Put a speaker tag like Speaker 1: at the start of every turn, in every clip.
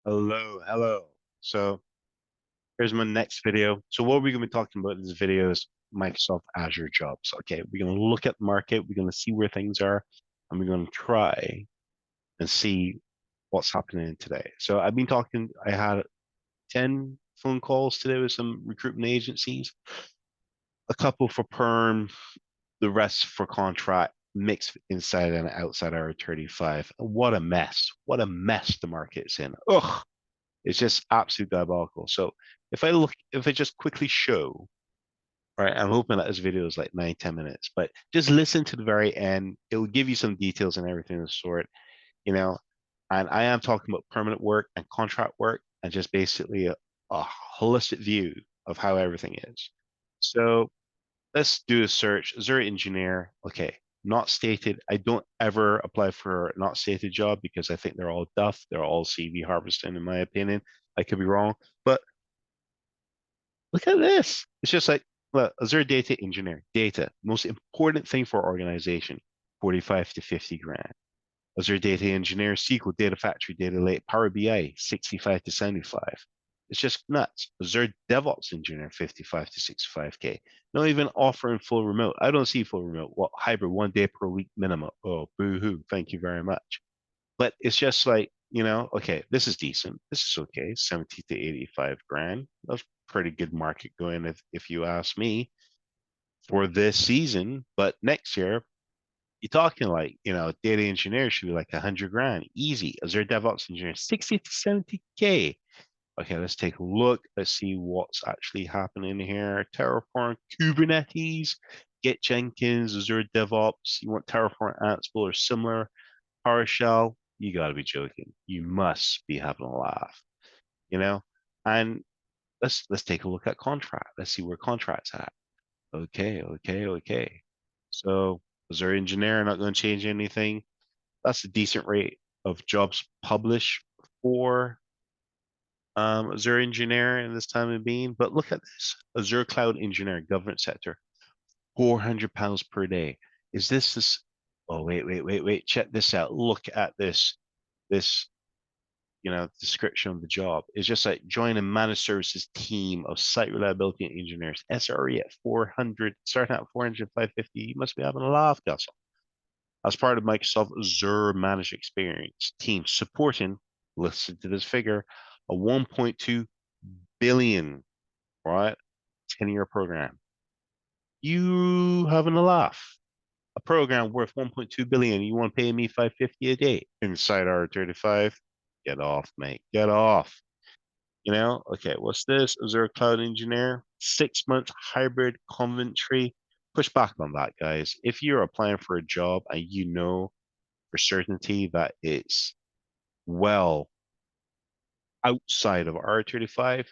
Speaker 1: Hello, hello. So here's my next video. So what we're going to be talking about in this video is Microsoft Azure jobs. Okay, we're going to look at the market, we're going to see where things are, and we're going to try and see what's happening today. So I had 10 phone calls today with some recruitment agencies, a couple for perm, the rest for contract, mixed inside and outside our 35. What a mess. What a mess the market's in. Ugh. It's just absolute diabolical. So if I just quickly show, right, I'm hoping that this video is like 9, 10 minutes, but just listen to the very end. It will give you some details and everything of the sort, you know. And I am talking about permanent work and contract work and just basically a holistic view of how everything is. So let's do a search. Azure engineer. Okay. Not stated. I don't ever apply for a not stated job because I think they're all duff. They're all CV harvesting, in my opinion. I could be wrong, but look at this. It's just like, well, Azure data engineer, data, most important thing for organization, 45 to 50 grand. Azure data engineer, SQL, data factory, data lake, Power BI, 65 to 75. It's just nuts. Azure DevOps engineer, 55 to 65K. Not even offering full remote. I don't see full remote. What, hybrid, 1 day per week minimum? Oh, boo-hoo. Thank you very much. But it's just like, okay, this is decent. This is okay. 70 to 85 grand. That's pretty good market going if you ask me for this season. But next year, you're talking like, data engineer should be like 100 grand. Easy. Azure DevOps engineer, 60 to 70K. Okay, let's take a look. Let's see what's actually happening here. Terraform, Kubernetes, Git Jenkins, Azure DevOps. You want Terraform, Ansible, or similar. PowerShell, you got to be joking. You must be having a laugh, you know? And let's take a look at contract. Let's see where contract's at. Okay, okay, okay. So Azure engineer, not going to change anything. That's a decent rate of jobs published for Azure engineer in this time of being. But look at this. Azure cloud engineer, government sector, £400 per day. Is this? Oh, wait. Check this out. Look at this description of the job. It's just like join a managed services team of site reliability engineers, SRE at 400, starting at 400, 550. You must be having a laugh, Gus. As part of Microsoft Azure managed experience team supporting, listen to this figure, a 1.2 billion, right? 10-year program. You having a laugh. A program worth 1.2 billion. You want to pay me 550 a day inside R35? Get off, mate. Get off. Okay, what's this? Azure Cloud Engineer, 6 month hybrid Coventry. Push back on that, guys. If you're applying for a job and you know for certainty that it's well outside of R35,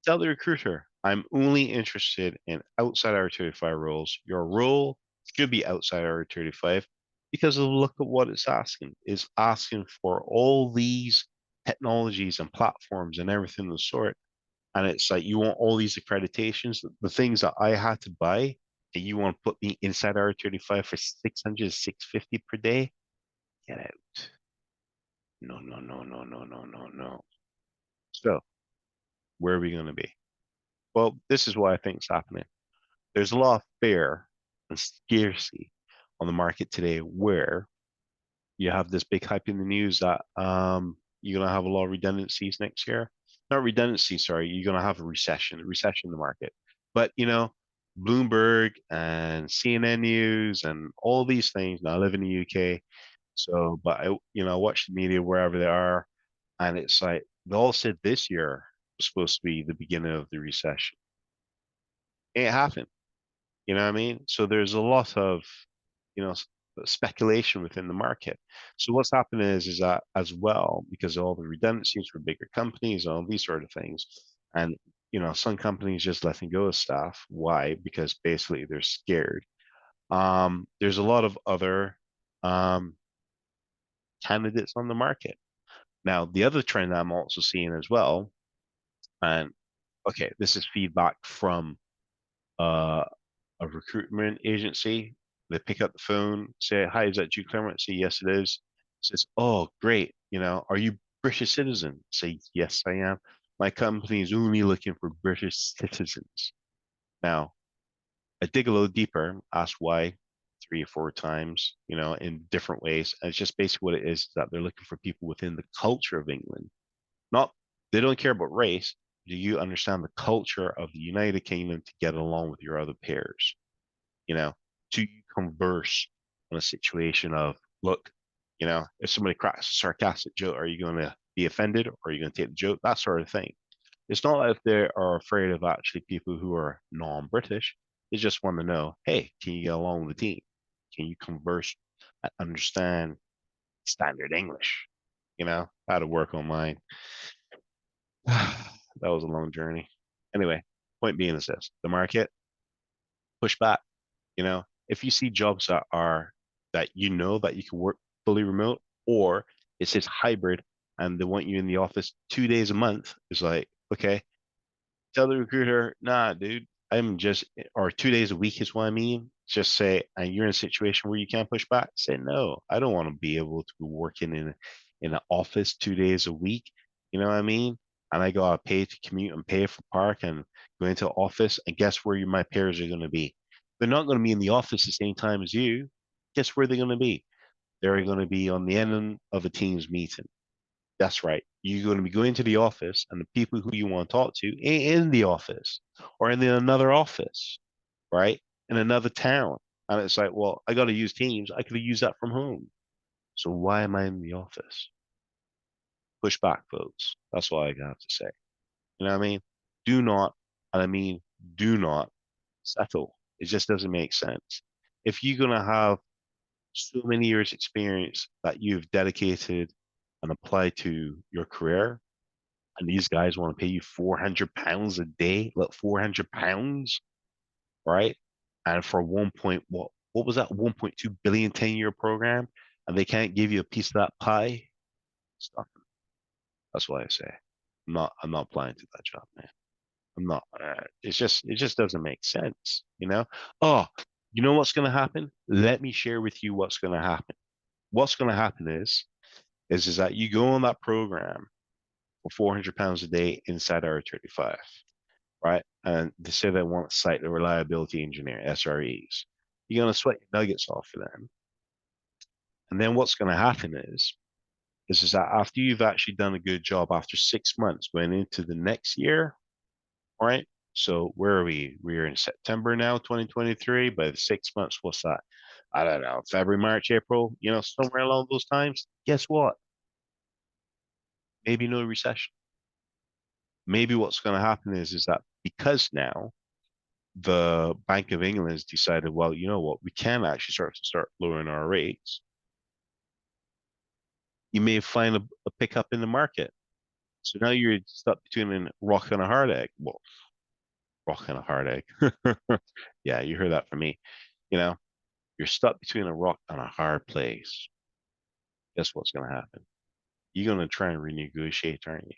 Speaker 1: tell the recruiter, I'm only interested in outside R35 roles. Your role should be outside R35 because of look at what it's asking. It's asking for all these technologies and platforms and everything of the sort. And it's like you want all these accreditations, the things that I had to buy, and you want to put me inside R35 for 600, 650 per day? Get out. No, no, no, no, no, no, no, no. So where are we going to be? Well, this is what I think is happening. There's a lot of fear and scarcity on the market today where you have this big hype in the news that you're going to have a lot of redundancies next year. Not redundancy, sorry, you're going to have a recession in the market. But, Bloomberg and CNN News and all these things. Now, I live in the UK, so, but I watch the media wherever they are, and it's like they all said this year was supposed to be the beginning of the recession. It ain't happened. You know what I mean? So there's a lot of, you know, speculation within the market. So what's happening is that as well, because of all the redundancies for bigger companies and all these sort of things, and some companies just letting go of staff. Why? Because basically they're scared. There's a lot of other um, candidates on the market. Now, the other trend I'm also seeing as well, and okay, this is feedback from uh, a recruitment agency. They pick up the phone, say, "Hi, is that Duke Claremont?" Say, "Yes, it is." Says, "Oh, great. Are you British citizen. Say, yes, I am. My company is only looking for British citizens. Now, I dig a little deeper, ask why 3 or 4 times, in different ways. And it's just basically what it is that they're looking for people within the culture of England. Not, they don't care about race. Do you understand the culture of the United Kingdom to get along with your other peers? You know, to converse on a situation of, look, if somebody cracks a sarcastic joke, are you going to be offended or are you going to take the joke? That sort of thing. It's not like they are afraid of actually people who are non-British. They just want to know, hey, can you get along with the team? Can you converse and understand standard English? I had to work on mine. That was a long journey. Anyway, point being is this: the market push back. If you see jobs that that you can work fully remote, or it says hybrid and they want you in the office 2 days a month, it's like, okay, tell the recruiter, nah, dude, I'm just, or 2 days a week is what I mean. Just say, and you're in a situation where you can't push back. Say, no, I don't want to be able to be working in an office 2 days a week. You know what I mean? And I gotta pay to commute and pay for park and go into the office. And guess where my peers are going to be? They're not going to be in the office the same time as you. Guess where they're going to be? They're going to be on the end of a team's meeting. That's right. You're going to be going to the office, and the people who you want to talk to ain't in the office or in another office, right? In another town. And it's like, well, I got to use Teams. I could have used that from home. So why am I in the office? Push back, folks. That's all I got to say. You know what I mean? Do not, and I mean, do not settle. It just doesn't make sense. If you're going to have so many years experience that you've dedicated and applied to your career, and these guys want to pay you £400 a day, like £400, right? And for what was that 1.2 billion 10-year program, and they can't give you a piece of that pie? Stop. That's why I say I'm not applying to that job, man. I'm not. It just doesn't make sense, you know. Oh, you know what's going to happen? Let me share with you what's going to happen. What's going to happen is that you go on that program for £400 a day inside R35, right? And they say they want site reliability engineer, SREs. You're going to sweat your nuggets off for them. And then what's going to happen is that after you've actually done a good job, after 6 months going into the next year, right? So where are we? We're in September now, 2023. By the 6 months, what's that? I don't know, February, March, April, somewhere along those times. Guess what? Maybe no recession. Maybe what's going to happen is that because now the Bank of England has decided, well, you know what, we can actually start lowering our rates. You may find a pickup in the market. So now you're stuck between a rock and a hard egg. Well, rock and a hard egg. Yeah, you heard that from me. You know, you're stuck between a rock and a hard place. Guess what's going to happen? You're going to try and renegotiate, aren't you?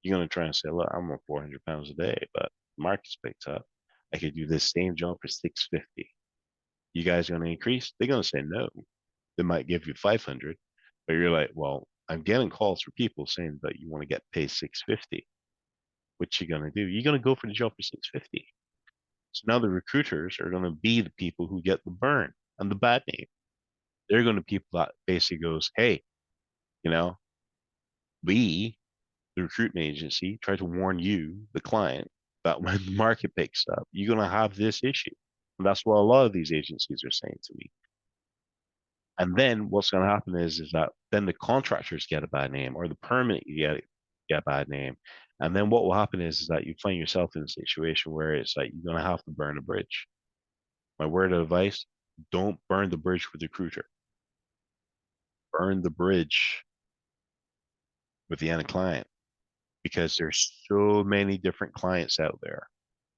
Speaker 1: You're going to try and say, look, I'm on £400 a day, but the market's picked up. I could do this same job for 650. You guys going to increase? They're going to say no. They might give you 500, but you're like, well, I'm getting calls for people saying that you want to get paid 650. What you gonna do? You're gonna go for the job for 650. So now the recruiters are gonna be the people who get the burn and the bad name. They're gonna be people that basically goes, hey, you know, we, the recruitment agency, try to warn you, the client, that when the market picks up, you're gonna have this issue. And that's what a lot of these agencies are saying to me. And then what's going to happen is that then the contractors get a bad name or the permanent get a bad name. And then what will happen is that you find yourself in a situation where it's like you're going to have to burn a bridge. My word of advice, don't burn the bridge with the recruiter. Burn the bridge with the end client because there's so many different clients out there.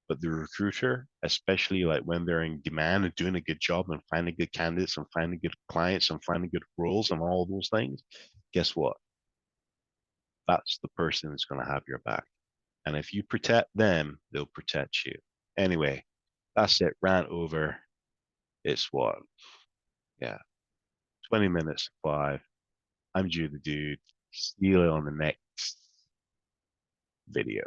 Speaker 1: But the recruiter, especially like when they're in demand and doing a good job and finding good candidates and finding good clients and finding good roles and all those things, guess what? That's the person that's going to have your back. And if you protect them, they'll protect you. Anyway, that's it. Rant over. It's what? Yeah, 20 minutes to 5. I'm Jude the Dude. See you on the next video.